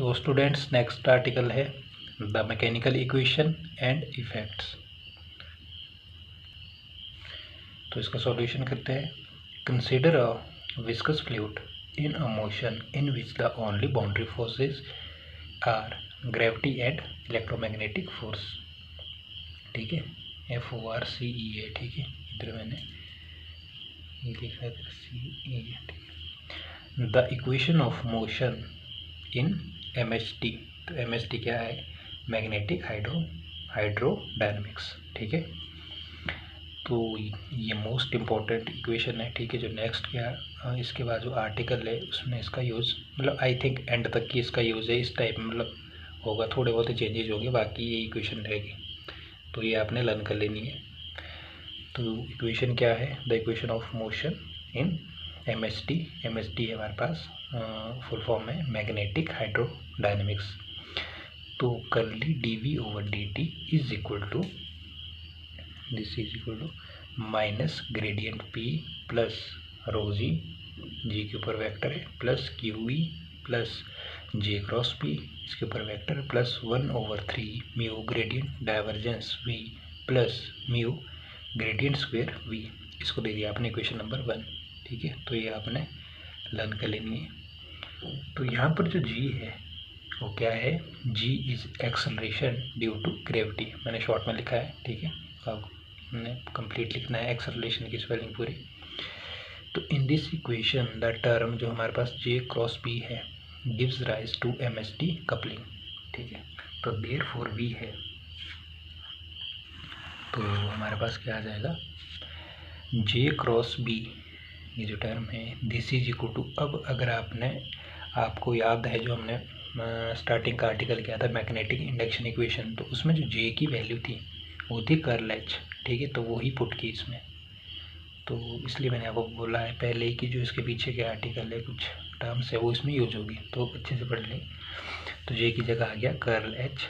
तो students next article है the mechanical equation and effects. तो इसका सॉल्यूशन करते हैं। Consider a viscous fluid in a motion in which the only boundary forces are gravity and electromagnetic force. ठीक है, FORCE। ठीक है, इधर मैंने ये लिखा है CE। ठीक है, the equation of motion in MHD। तो MHD क्या है? Magnetic hydrodynamics. ठीक है, तो ये मोस्ट इम्पॉर्टेंट इक्वेशन है। ठीक है, जो नेक्स्ट क्या इसके बाद जो आर्टिकल है उसमें इसका यूज़ मतलब आई थिंक एंड तक की इसका यूज़ है इस टाइप में मतलब होगा, थोड़े बहुत चेंजेज होंगे, बाकी ये इक्वेशन रहेगी। तो ये आपने लर्न कर लेनी है। तो इक्वेशन क्या है? The equation of motion in MHD है हमारे पास, फुल फॉर्म है मैग्नेटिक हाइड्रोडायनेमिक्स। तो curly dV/dt is equal to this is equal to minus gradient P plus rho g के ऊपर वेक्टर है plus QE plus J cross P इसके ऊपर vector plus 1/3 mu gradient divergence V plus mu gradient square V। इसको दे दिया आपने equation number 1। ठीक है, तो ये आपने लर्न कर लेनी है। तो यहाँ पर जो G है वो क्या है? G is acceleration due to gravity. मैंने शॉर्ट में लिखा है। ठीक है, आपने कंप्लीट लिखना है एक्सेलरेशन की स्पेलिंग पूरी। तो in this equation the term जो हमारे पास J क्रॉस P है gives rise to MHD coupling. ठीक है, तो देयरफॉर V है, तो हमारे पास क्या आ जाएगा? J क्रॉस B ये जो टर्म है दिस इज इक्वल टू, अब अगर आपको याद है जो हमने स्टार्टिंग का आर्टिकल किया था मैग्नेटिक इंडक्शन इक्वेशन, तो उसमें जो J की वैल्यू थी वो थी कर्ल H। ठीक है, तो वही पुट की इसमें, तो इसलिए मैंने आपको बोला है पहले ही कि जो इसके पीछे के आर्टिकल है कुछ टर्म्स है वो इसमें यूज होगी, तो अच्छे से पढ़ लें। तो J की जगह आ गया कर्ल H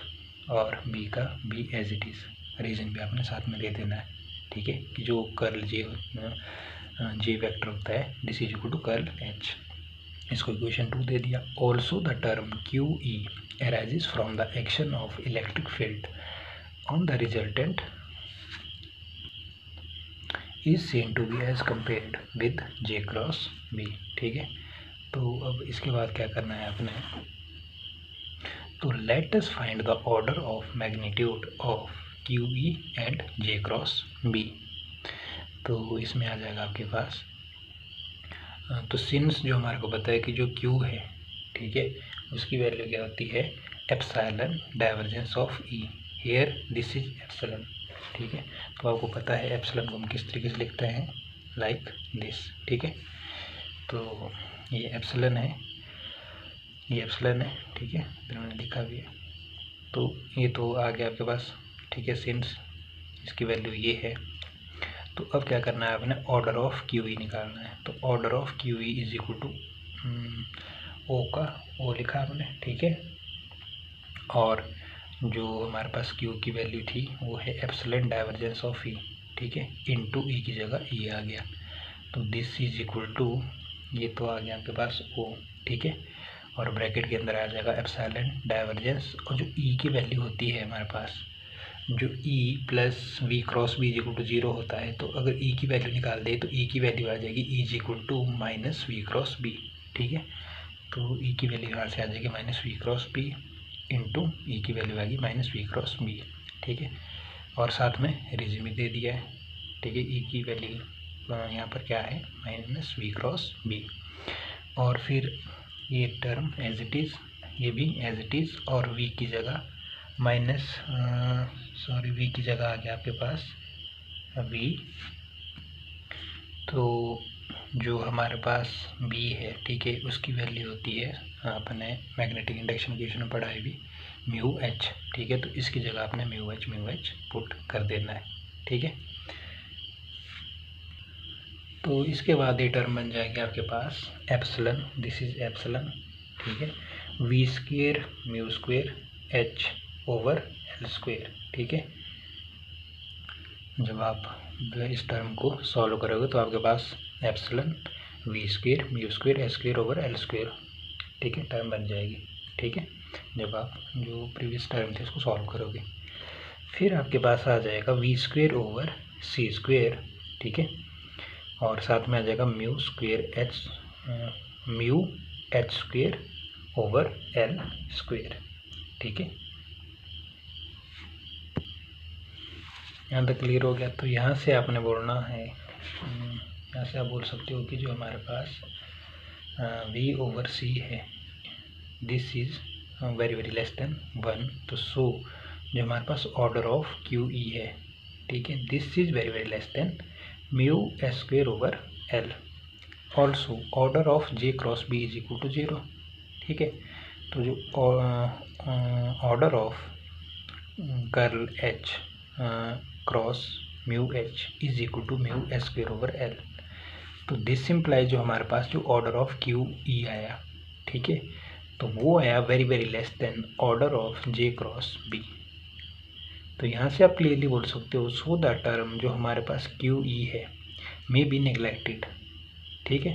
और B का B as it is, reason भी आपने साथ में दे देना है। ठीक है, कि जो कर्ल J वेक्टर होता है this is equal to curl H। इसको इक्वेशन 2 दे दिया। Also the term QE arises from the action of electric field on the resultant is seen to be as compared with J cross B। ठीक है, तो अब इसके बाद क्या करना है आपने? तो let us find the order of magnitude of QE and J cross B। तो इसमें आ जाएगा आपके पास, तो सिंस जो हमारे को पता है कि जो Q है, ठीक है, उसकी वैल्यू क्या होती है? Epsilon divergence of E। Here this is epsilon. ठीक है, तो आपको पता है एप्सिलॉन को हम किस तरीके से लिखते हैं, लाइक दिस। ठीक है, तो ये एप्सिलॉन है, ये एप्सिलॉन है। ठीक है, फिर मैंने लिखा भी है, तो ये तो आ गया आपके पास। ठीक है, सिंस इसकी वैल्यू ये है, तो अब क्या करना है आपने? ऑर्डर ऑफ QE निकालना है। तो order of QE is equal to O का O लिखा आपने। ठीक है, और जो हमारे पास Q की वैल्यू थी वो है एप्सिलॉन डाइवर्जेंस ऑफ E। ठीक है, इनटू E की जगह ये आ गया, तो दिस इज इक्वल टू ये तो आ गया आपके पास O। ठीक है, और ब्रैकेट के अंदर आ जाएगा एप्सिलॉन डाइवर्जेंस, और जो E की वैल्यू होती है हमारे पास, जो E plus V cross B equal to 0 होता है, तो अगर E की वैल्यू निकाल दे तो E की वैल्यू आ जाएगी E equal to minus V cross B। ठीक है, तो E की वैल्यू यहाँ से आ जाएगी minus V cross B into E की वैल्यू आ गई माइनस V क्रॉस B। ठीक है, और साथ में रीजन भी दे दिया है। ठीक है, E की वैल्यू यहाँ पर क्या है? माइनस V क्रॉस B, और फिर ये टर्म एज इट इज़, ये भी एज इट इज़, और V की जगह माइनस V की जगह आ गया आपके पास V। तो जो हमारे पास B है, ठीक है, उसकी वैल्यू होती है, आपने मैग्नेटिक इंडक्शन इक्वेशन में पढ़ा है भी, म्यू H। ठीक है, तो इसकी जगह आपने म्यू H पुट कर देना है। ठीक है, तो इसके बाद ये टर्म बन जाएगी आपके पास एप्सिलॉन, दिस इज एप्सिलॉन। ठीक है, V square mu square H over L square. ठीक है, जब आप इस टर्म को सॉल्व करोगे तो आपके पास epsilon V square mu square H square over L square, ठीक है, टर्म बन जाएगी। ठीक है, जब आप जो प्रीवियस टर्म थे उसको सॉल्व करोगे। फिर आपके पास आ जाएगा V square over C square, ठीक है, और साथ में आ जाएगा mu H square over L square, ठीक है। यहाँ तक क्लियर हो गया। तो यहाँ से आपने बोलना है, यहाँ से आप बोल सकते हो कि जो हमारे पास v ओवर c है, this is very very less than 1, तो सो जो हमारे पास ऑर्डर ऑफ क्यू ई है, ठीक है, this is very very less than mu S square over L. Also order of J cross B is equal to 0, ठीक है। तो जो order of curl H cross mu H is equal to mu S square over L, तो this imply जो हमारे पास जो order of Q ई आया, ठीक है, तो वो आया very very less than order of J cross B. तो यहाँ से आप क्लियरली बोल सकते हो सो द टर्म जो हमारे पास क्यू ई है मे बी नेग्लेक्टेड, ठीक है।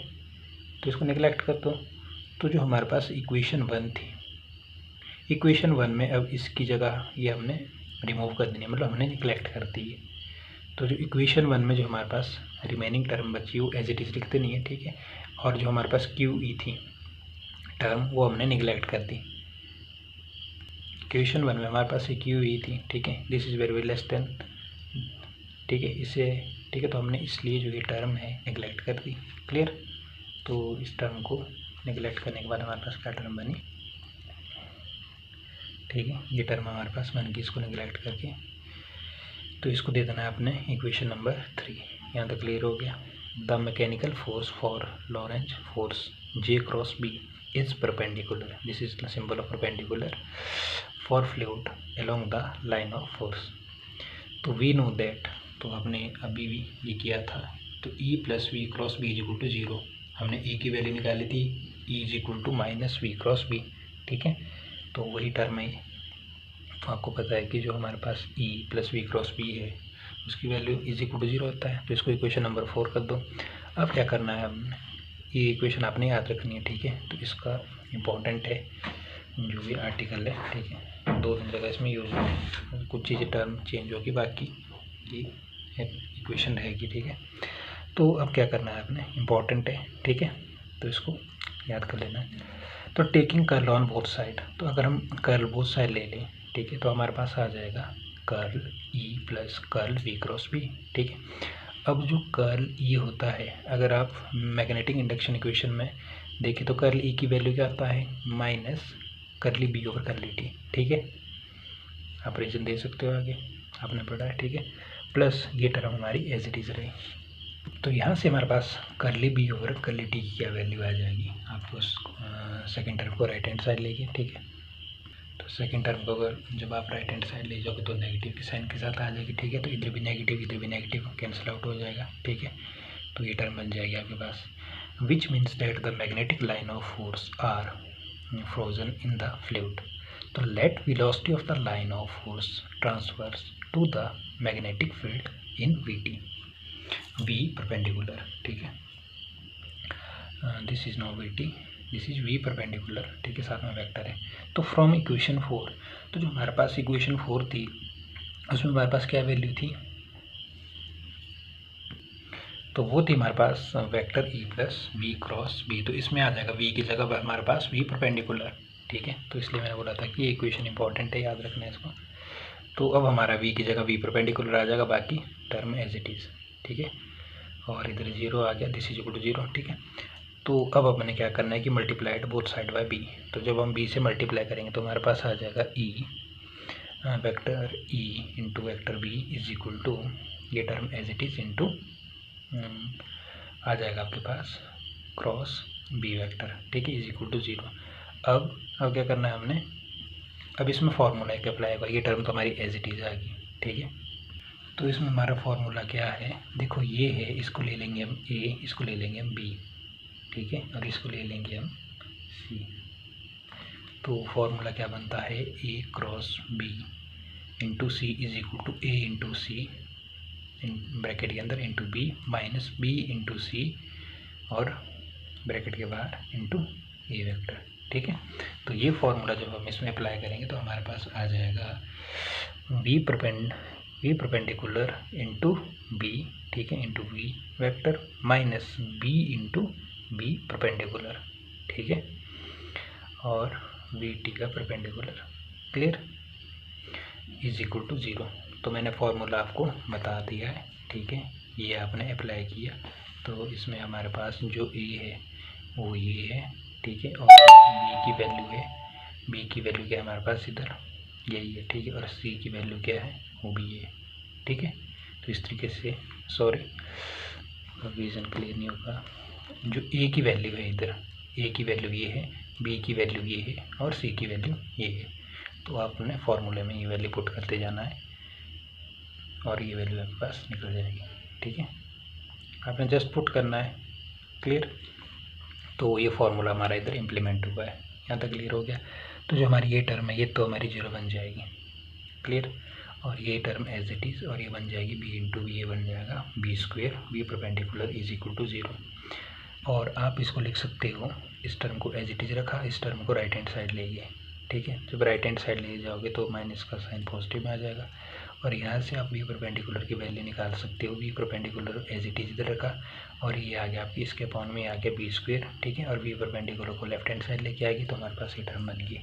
तो इसको नेग्लेक्ट कर दो। तो जो हमारे पास इक्वेशन 1 थी, इक्वेशन 1 में अब इसकी जगह ये हमने रिमूव कर देनी है, मतलब हमने नेग्लेक्ट कर दी है। तो जो इक्वेशन 1 में जो हमारे पास रिमेनिंग टर्म बची वो एज इट इज़ लिखते नहीं है, ठीक है, और जो हमारे पास क्यू ई थी टर्म वो हमने निगलेक्ट कर दी। इक्वेशन 1 में हमारे पास एक क्यू ई थी, ठीक है, this is very very less then, ठीक है, इसे, ठीक है, तो हमने इसलिए जो ये टर्म है निगलेक्ट कर दी। क्लियर। तो इस टर्म को निगलेक्ट करने के बाद हमारे पास क्या टर्म बनी, ठीक है, ये टर्म हमारे पास बन गई इसको निगलेक्ट करके। तो इसको दे देना है आपने इक्वेशन नंबर 3। यहाँ तक क्लियर हो गया। The mechanical force for Lorentz force J cross B is perpendicular, this is the symbol of perpendicular for fluid along the line of force। तो we know that, तो हमने अभी भी ये किया था, तो E plus V cross B is equal to 0, हमने E की वैल्यू निकाली थी, E is equal to minus V cross B, ठीक है, तो वही टर्म है। तो आपको पता है कि जो हमारे पास E plus V cross B है उसकी वैल्यू इज इक्वल टू 0 होता है। तो इसको इक्वेशन नंबर 4 कर दो। अब क्या करना है, हमने ये इक्वेशन आपने याद रखनी है, ठीक है। तो इसका इम्पोर्टेंट है जो भी आर्टिकल है, ठीक है, 2-3 जगह इसमें यूज है, कुछ चीज़ें टर्म चेंज होगी, बाकी ये इक्वेशन रहेगी, ठीक है। तो अब क्या करना है आपने, इम्पोर्टेंट है, ठीक है, तो इसको याद कर लेना है। तो taking curl on both side, तो अगर हम कर्ल बोथ साइड ले लें, ठीक है, तो हमारे पास आ जाएगा curl E plus curl V cross B, ठीक है। अब जो कर्ल ई होता है, अगर आप मैग्नेटिक इंडक्शन इक्वेशन में देखें तो कर्ल ई की वैल्यू क्या आता है, minus curly B over curly T, ठीक है, आप रीजन दे सकते हो आगे, आपने पढ़ा है, ठीक है, प्लस ये टर्म हमारी एज इट इज़ रही। तो यहाँ से हमारे पास curly B over curly T की क्या वैल्यू आ जाएगी, आपको सेकेंड टर्म को राइट हैंड साइड लेके, ठीक है, तो सेकंड टर्म को अगर जब आप राइट हैंड साइड ले जाओगे तो नेगेटिव के साइन के साथ आ जाएगी, ठीक है, तो इधर भी नेगेटिव कैंसिल आउट हो जाएगा, ठीक है, तो ये टर्म बन जाएगी आपके पास, which means that the magnetic line of force are frozen in the fluid. तो let velocity of the line of force transfers to the magnetic field in V T, V perpendicular, ठीक है, this is no V T, this is V perpendicular, ठीक है, साथ में vector है। तो from equation 4, तो जो हमारे पास इक्वेशन 4 थी उसमें हमारे पास क्या वैल्यू थी, तो वो थी हमारे पास vector E plus V cross B, तो इसमें आ जाएगा वी की जगह हमारे पास वी परपेंडिकुलर, ठीक है, तो इसलिए मैंने बोला था कि ये इक्वेशन इंपॉर्टेंट है, याद रखना है इसको। तो अब हमारा वी की जगह वी परपेंडिकुलर आ जाएगा, बाकी टर्म एज इट इज़, ठीक है, और इधर 0 आ गया, दिस इज इक्वल टू 0, ठीक है। तो अब अपने क्या करना है कि multiplied both side by B, तो जब हम बी से मल्टीप्लाई करेंगे तो हमारे पास आ जाएगा E vector E into vector B is equal to, ये term as it is into आ जाएगा आपके पास क्रॉस बी वेक्टर, ठीक है, इज इक्वल टू 0। अब क्या करना है हमने, अब इसमें फार्मूला एक अप्लाई होगा, ये टर्म तो हमारी एज इट इज़ आ गई, ठीक है। तो इसमें हमारा फार्मूला क्या है, देखो ये है, इसको ले लेंगे हम ए, इसको ले लेंगे हम बी, ठीक है, और इसको ले लेंगे हम सी। तो फॉर्मूला क्या बनता है, A cross B into C is equal to A into C bracket के अंदर into B minus B into C और ब्रैकेट के बाहर इंटू ए वेक्टर, ठीक है। तो ये फॉर्मूला जब हम इसमें अप्लाई करेंगे तो हमारे पास आ जाएगा वी परपेंडिकुलर इंटू बी, ठीक है, into V vector minus B into B perpendicular, ठीक है, और वी टी का perpendicular, clear, is equal to 0। तो मैंने फॉर्मूला आपको बता दिया है, ठीक है, ये आपने अप्लाई किया। तो इसमें हमारे पास जो ए है वो ये है, ठीक है, और बी की वैल्यू है, बी की वैल्यू क्या है हमारे पास इधर यही है, ठीक है, और सी की वैल्यू क्या है वो भी ये है, ठीक है। तो इस तरीके से, सॉरी विजन क्लियर नहीं होगा, जो ए की वैल्यू है इधर, ए की वैल्यू ये है, बी की वैल्यू ये है और सी की वैल्यू ये है। तो आपने फॉर्मूले में ये वैल्यू पुट करते जाना है और ये वैल्यू आपके पास निकल जाएगी, ठीक है, आपने जस्ट पुट करना है, क्लियर। तो ये फॉर्मूला हमारा इधर इम्प्लीमेंट हुआ है, यहाँ तक क्लियर हो गया। तो जो हमारी ये टर्म है ये तो हमारी 0 बन जाएगी, क्लियर, और ये टर्म एज इट इज़, और ये बन जाएगी बी इंटू बी, ये बन जाएगा B square B perpendicular is equal to 0। और आप इसको लिख सकते हो, इस टर्म को एज इट इज़ रखा, इस टर्म को राइट हैंड साइड ले गए, ठीक है। जब राइट हैंड साइड ले जाओगे तो माइनस का साइन पॉजिटिव में आ जाएगा, और यहाँ से आप वी परपेंडिकुलर की वैल्यू निकाल सकते हो। V perpendicular as it is इधर रखा, और ये आ गया आपकी इसके अपॉन में आ गया बी स्क्वेयर, ठीक है, और वी परपेंडिकुलर को लेफ्ट हैंड साइड लेके आएगी तो हमारे पास ये टर्म बन गई,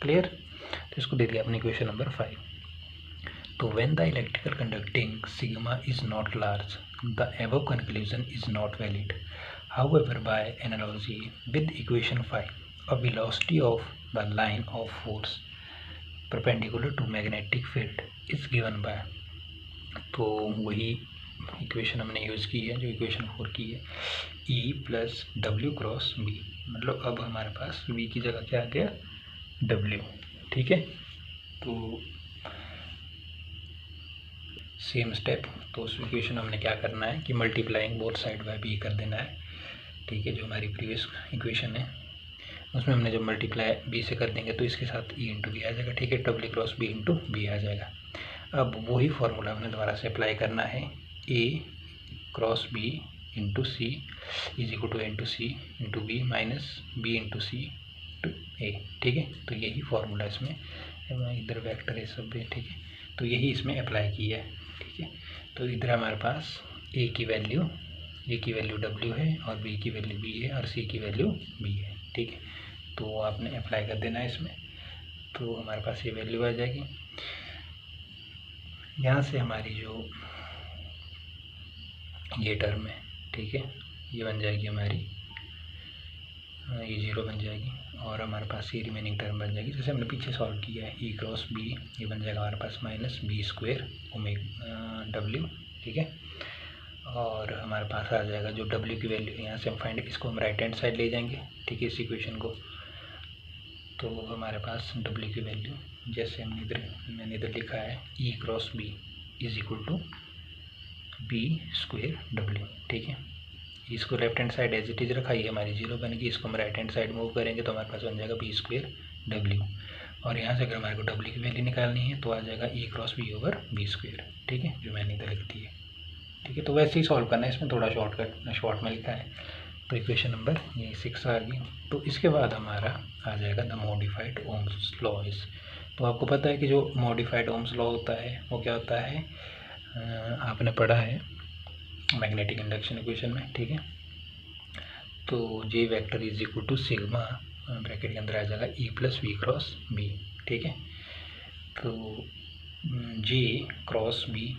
क्लियर। तो इसको दे दिया अपने इक्वेशन नंबर 5। तो when the electrical conducting sigma is not large the above conclusion is not valid. However, by analogy with equation 5, a velocity of the line of force perpendicular to magnetic field is given by, तो वही equation हमने use की है जो equation 4 की है, E plus W cross B, मतलब अब हमारे पास V की जगह क्या आ गया W, ठीक है। तो सेम स्टेप, तो उस इक्वेशन हमने क्या करना है कि multiplying both side by B कर देना है, ठीक है, जो हमारी प्रीवियस इक्वेशन है उसमें हमने जब मल्टीप्लाई बी से कर देंगे तो इसके साथ ई इंटू बी आ जाएगा, ठीक है, W cross B into B आ जाएगा। अब वही फॉर्मूला हमने दोबारा से अप्लाई करना है, A cross B into C is equal to A into C into B minus B into C to A, ठीक है। तो यही फॉर्मूला इसमें इधर वेक्टर है सब, ठीक है, तो यही इसमें अप्लाई किया है, ठीक है। तो इधर हमारे पास ए की वैल्यू W है और B की वैल्यू B है और C की वैल्यू B है, ठीक है। तो आपने अप्लाई कर देना है इसमें, तो हमारे पास ये वैल्यू आ जाएगी। यहाँ से हमारी जो ये टर्म है, ठीक है, ये बन जाएगी हमारी, ये 0 बन जाएगी, और हमारे पास ये रिमेनिंग टर्म बन जाएगी जैसे हमने पीछे सॉल्व किया है, E क्रॉस B, ये बन जाएगा हमारे पास माइनस बी स्क्वेयर W, ठीक है, और हमारे पास आ जाएगा जो W की वैल्यू यहाँ से हम फाइंड, इसको हम राइट हैंड साइड ले जाएंगे, ठीक है, इस इक्वेशन को। तो हमारे पास W की वैल्यू जैसे मैंने इधर लिखा है E क्रॉस B is equal to B square W, ठीक है। इसको left hand side as it is रखा, ये हमारी 0 बनेगी, इसको हम राइट हैंड साइड मूव करेंगे तो हमारे पास बन जाएगा बी स्क्वेयर W, और यहाँ से अगर हमारे को W की वैल्यू निकालनी है तो आ जाएगा E क्रॉस B ओवर बी स्क्वेयर, ठीक है, जो मैंने इधर लिख दी है, ठीक है। तो वैसे ही सॉल्व करना है, इसमें थोड़ा शॉर्ट में लिखा है। तो इक्वेशन नंबर ये 6 आ गई। तो इसके बाद हमारा आ जाएगा the modified Ohm's law is. तो आपको पता है कि जो मॉडिफाइड ओम्स लॉ होता है वो क्या होता है, आपने पढ़ा है मैग्नेटिक इंडक्शन इक्वेशन में, ठीक है। तो J vector is equal to sigma bracket के अंदर आ जाएगा E plus V cross B, ठीक है। तो जे क्रॉस बी,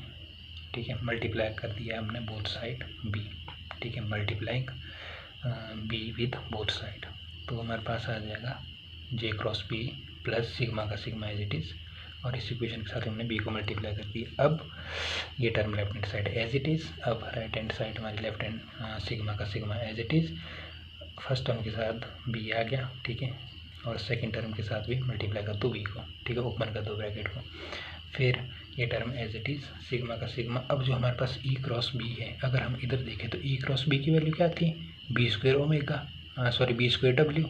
ठीक है, मल्टीप्लाई कर दिया हमने बोथ साइड बी, ठीक है, multiplying be with both side, तो हमारे पास आ जाएगा जे क्रॉस बी प्लस सिग्मा का सिग्मा एज इट इज़, और इस इक्वेशन के साथ हमने बी को मल्टीप्लाई कर दिया। अब ये term left hand side as it is, अब राइट हैंड साइड हमारी लेफ्ट हैंड सिग्मा का sigma as it is, first term के साथ बी आ गया, ठीक है, और सेकेंड टर्म के साथ भी मल्टीप्लाई कर दो बी को, ठीक है, ओपन कर दो ब्रैकेट को, फिर ये term as it is sigma का सिग्मा। अब जो हमारे पास ई क्रॉस बी है, अगर हम इधर देखें तो ई क्रॉस बी की वैल्यू क्या थी, B square omega, B square W,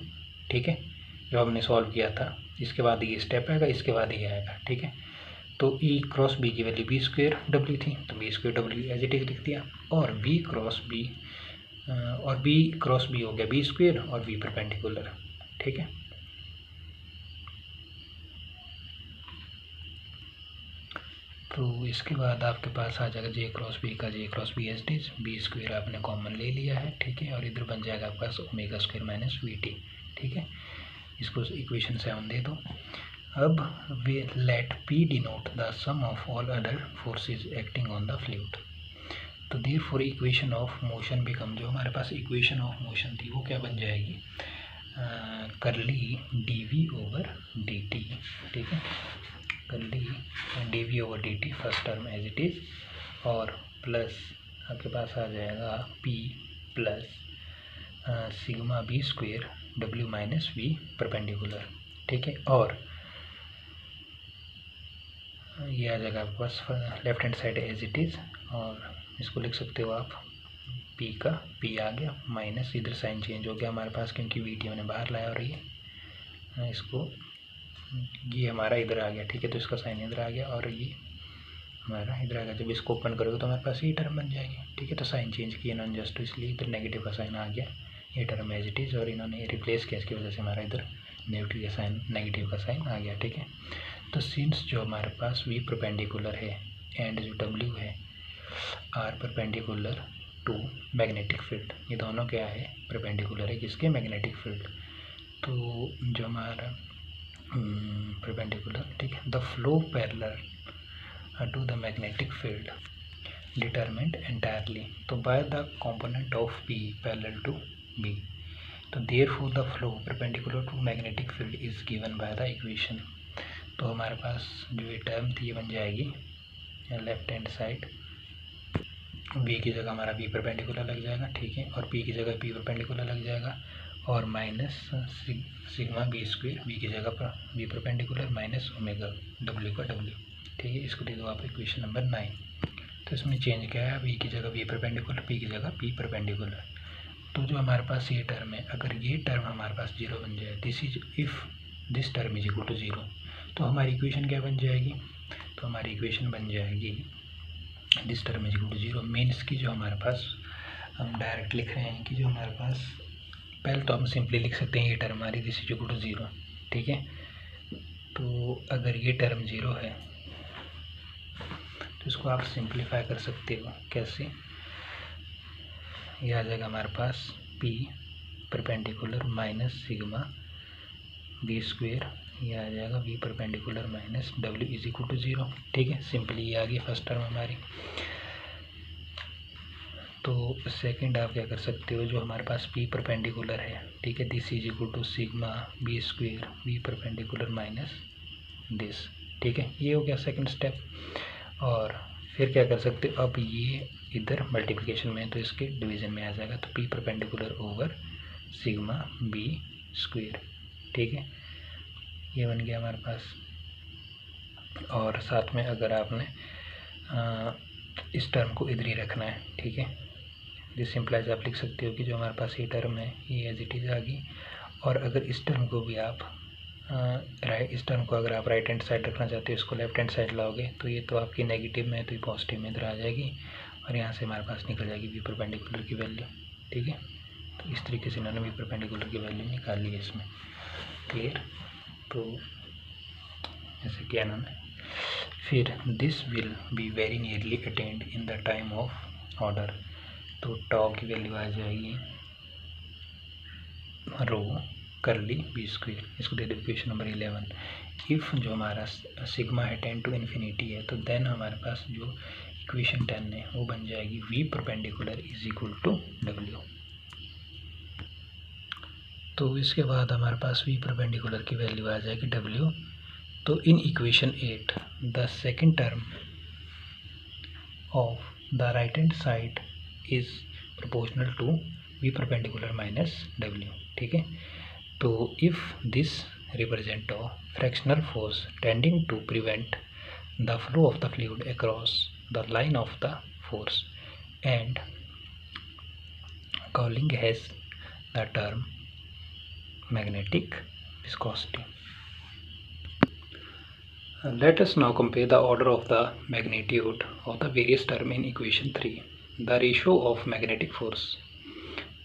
ठीक है, जो हमने सॉल्व किया था। इसके बाद ये स्टेप आएगा, इसके बाद ये आएगा, ठीक है। तो ई क्रॉस बी की वैल्यू बी स्क्वेयर डब्ल्यू थी, तो B square W as it is लिख दिया, और बी क्रॉस बी हो गया बी स्क्वेयर और बी परपेंडिकुलर, ठीक है। तो इसके बाद आपके पास आ जाएगा जे क्रॉस बी का J cross B as D, B square आपने कॉमन ले लिया है, ठीक है, और इधर बन जाएगा आपके पास omega square minus V T, ठीक है। इसको इक्वेशन 7 दे दो। अब we let P denote the sum of all other forces acting on the fluid. तो therefore equation of motion become, जो हमारे पास इक्वेशन ऑफ मोशन थी वो क्या बन जाएगी, curly D V over D T, ठीक है, curly D V over D T first term as it is, और प्लस आपके पास आ जाएगा P plus sigma B square W minus V perpendicular, ठीक है, और ये आ जाएगा आपके पास left hand side as it is, और इसको लिख सकते हो आप पी का पी आ गया माइनस, इधर साइन चेंज हो गया हमारे पास क्योंकि वी टी मैंने बाहर लाया और ये इसको ये हमारा इधर आ गया, ठीक है, तो इसका साइन इधर आ गया और ये हमारा इधर आ गया। जब इसको ओपन करोगे तो हमारे पास ये टर्म बन जाएगी, ठीक है, तो साइन चेंज किया इन्होंने जस्ट, तो इसलिए इधर नेगेटिव का साइन आ गया, ये टर्म एज इट इज़, और इन्होंने रिप्लेस किया, इसकी वजह से हमारा इधर नेगेटिव का साइन आ गया, ठीक है। तो सिंस जो हमारे पास वी परपेंडिकुलर है एंड जो डब्ल्यू है are perpendicular to magnetic field, ये दोनों क्या है, परपेंडिकुलर है किसके, मैग्नेटिक फील्ड। तो जो हमारा परपेंडिकुलर, ठीक है, the flow parallel to the magnetic field determined entirely, तो by the component of P parallel to B, तो therefore the flow perpendicular to magnetic field is given by the equation. तो हमारे पास जो ये टर्म थी ये बन जाएगी लेफ्ट हैंड साइड, बी की जगह हमारा बी परपेंडिकुलर लग जाएगा, ठीक है, और पी की जगह पी परपेंडिकुलर लग जाएगा, और minus sigma B square, B की जगह पर B perpendicular minus omega W का डब्ल्यू, ठीक है। इसको दे दो आप इक्वेशन नंबर 9। तो इसमें चेंज क्या है, बी की जगह बी परपेंडिकुलर, पी की जगह पी परपेंडिकुलर। तो जो हमारे पास ये टर्म है, अगर ये टर्म हमारे पास जीरो बन जाए, this is if this term is equal to zero, तो हमारी इक्वेशन क्या बन जाएगी, तो हमारी इक्वेशन बन जाएगी this term is equal to zero. Means की जो हमारे पास हम डायरेक्ट लिख रहे हैं कि जो हमारे पास, पहले तो हम सिंपली लिख सकते हैं ये टर्म हमारी this is equal to zero, ठीक है। तो अगर ये टर्म जीरो है तो इसको आप सिंप्लीफाई कर सकते हो, कैसे, ये आ जाएगा हमारे पास P perpendicular minus sigma B square, ये आ जाएगा B perpendicular minus W is equal to zero, ठीक है, सिंपली ये आ गई फर्स्ट टर्म हमारी। तो सेकंड आप क्या कर सकते हो, जो हमारे पास पी परपेंडिकुलर है, ठीक है, this is equal to sigma B square B perpendicular minus this, ठीक है, ये हो गया सेकंड स्टेप। और फिर क्या कर सकते हो, अब ये इधर मल्टीप्लिकेशन में है तो इसके डिवीज़न में आ जाएगा, तो P perpendicular over sigma B square, ठीक है, ये बन गया हमारे पास। और साथ में अगर आपने इस टर्म को इधर ही रखना है, ठीक है, दिस सिंपलाइज आप लिख सकते हो कि जो हमारे पास ये टर्म है ये एज इट इज़ आ गई, और अगर इस टर्म को भी आप इस टर्म को अगर आप राइट हैंड साइड रखना चाहते हो, इसको लेफ्ट हैंड साइड लाओगे तो ये तो आपकी नेगेटिव में है, तो ये पॉजिटिव में इधर आ जाएगी, और यहाँ से हमारे पास निकल जाएगी बी परपेंडिकुलर की वैल्यू, ठीक है। तो इस तरीके से इन्होंने बी परपेंडिकुलर की वैल्यू निकाल ली है इसमें, क्लियर। तो ऐसे किया इन्होंने। फिर this will be very nearly attend in the time of order, तो टॉ की वैल्यू आ जाएगी रो करली बी स्क्वेयर, इसको दे दो इक्वेशन नंबर 11। इफ़ जो हमारा सिग्मा है 10 टू इन्फिनिटी है, तो देन हमारे पास जो इक्वेशन 10 है वो बन जाएगी V perpendicular is equal to W. तो इसके बाद हमारे पास वी परपेंडिकुलर की वैल्यू आ जाएगी डब्ल्यू। तो in equation 8 the second term of the right hand side is proportional to V perpendicular minus W, ठीक है। तो if this represent a fractional force tending to prevent the flow of the fluid across the line of the force, and Cowling has the term magnetic viscosity. Let us now compare the order of the magnitude of the various terms in equation 3. The ratio of magnetic force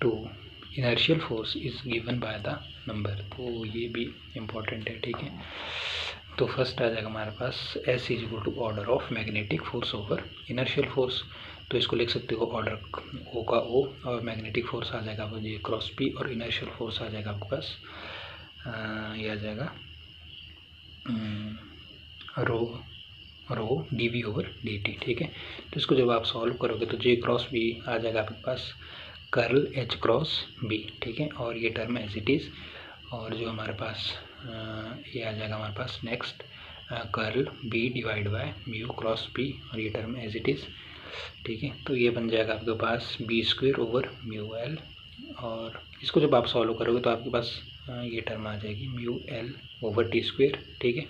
to inertial force is given by the number, तो ये भी important है, ठीक है। तो first आ जाएगा हमारे पास S is equal to order of magnetic force over inertial force. तो इसको लिख सकते हो ऑर्डर O का O, और मैग्नेटिक फोर्स आ जाएगा आपको J क्रॉस P, और इनर्शियल फोर्स आ जाएगा आपके पास ये आ जाएगा रो dV ओवर dt। ठीक है, तो इसको जब आप सॉल्व करोगे तो J क्रॉस B आ जाएगा आपके पास कर्ल H क्रॉस B। ठीक है, और ये टर्म एज इट इज़, और जो हमारे पास ये आ जाएगा हमारे पास next curl B divide by mu cross P, और ये टर्म एज इट इज़। ठीक है, तो ये बन जाएगा आपके पास B square over mu L, और इसको जब आप सॉल्व करोगे तो आपके पास ये टर्म आ जाएगी mu L over T square. ठीक है,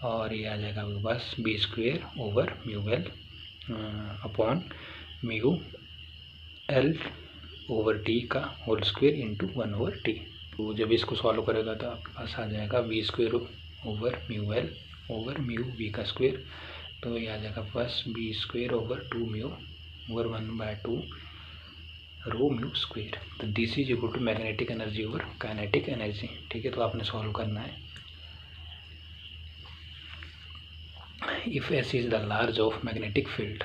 और ये आ जाएगा आपके पास B square over mu L upon mu L over T का whole square into 1 over T। तो जब इसको सॉल्व करेगा तो आपके पास आ जाएगा B square over mu L over mu V का स्क्वायर। तो ये आ जाएगा पास B square over 2 mu over 1/2 rho mu square. तो this is equal to magnetic energy over kinetic energy. ठीक है, तो आपने सॉल्व करना है। If S is the large of magnetic field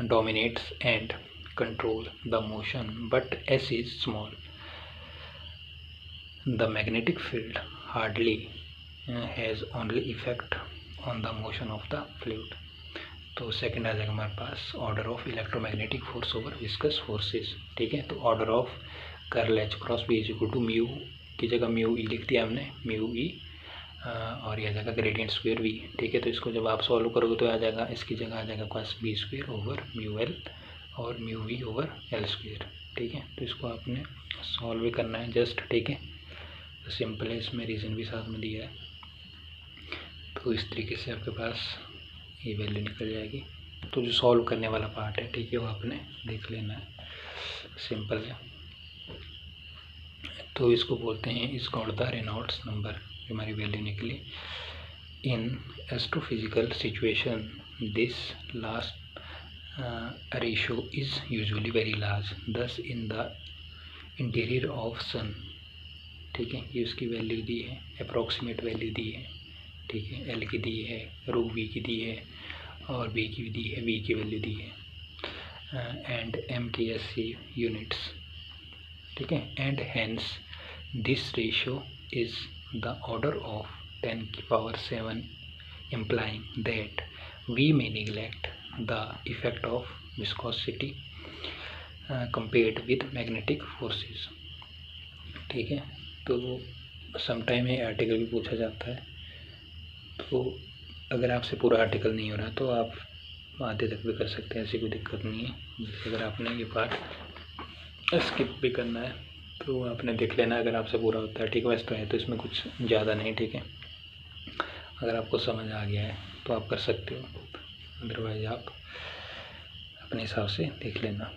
dominates and control the motion but S is small, the magnetic field hardly has only effect on the motion of the fluid। तो second आ जाएगा हमारे पास order of electromagnetic force over viscous forces. ठीक है, तो order of curl H cross B is equal to mu की जगह म्यू ई लिख दिया हमने, म्यू ई, और यह आ जाएगा ग्रेडियंट स्क्वायर V। ठीक है, तो इसको जब आप सॉल्व करोगे तो आ जाएगा, इसकी जगह आ जाएगा पास B square over mu L और mu V over L square. ठीक है, तो इसको आपने सॉल्व भी करना है जस्ट। ठीक है, तो सिंपल है, इसमें रीज़न भी साथ में दिया है। तो इस तरीके से आपके पास ये वैल्यू निकल जाएगी। तो जो सॉल्व करने वाला पार्ट है, ठीक है, वो आपने देख लेना है, सिंपल है। तो इसको बोलते हैं, is called the Reynolds number, हमारी वैल्यू निकली। In astrophysical situation this last ratio is usually very large, thus in the interior of sun. ठीक है, ये उसकी वैल्यू दी है, अप्रॉक्सीमेट वैल्यू दी है। ठीक है, एल की दी है, रो वी की दी है, और बी की भी दी है, वी की वैल्यू दी है, एंड एम की SI यूनिट्स। ठीक है, and hence this ratio is the order of 10 की power 7, implying that we may neglect the effect of viscosity compared with magnetic forces. ठीक है, तो समटाइम ये आर्टिकल भी पूछा जाता है, तो अगर आपसे पूरा आर्टिकल नहीं हो रहा तो आप आधे तक भी कर सकते हैं, ऐसी कोई दिक्कत नहीं है। जैसे अगर आपने ये पार्ट स्किप भी करना है तो आपने देख लेना अगर आपसे पूरा होता है। ठीक है, वैसे तो है तो इसमें कुछ ज़्यादा नहीं। ठीक है, अगर आपको समझ आ गया है तो आप कर सकते हो, अदरवाइज आप अपने हिसाब से देख लेना।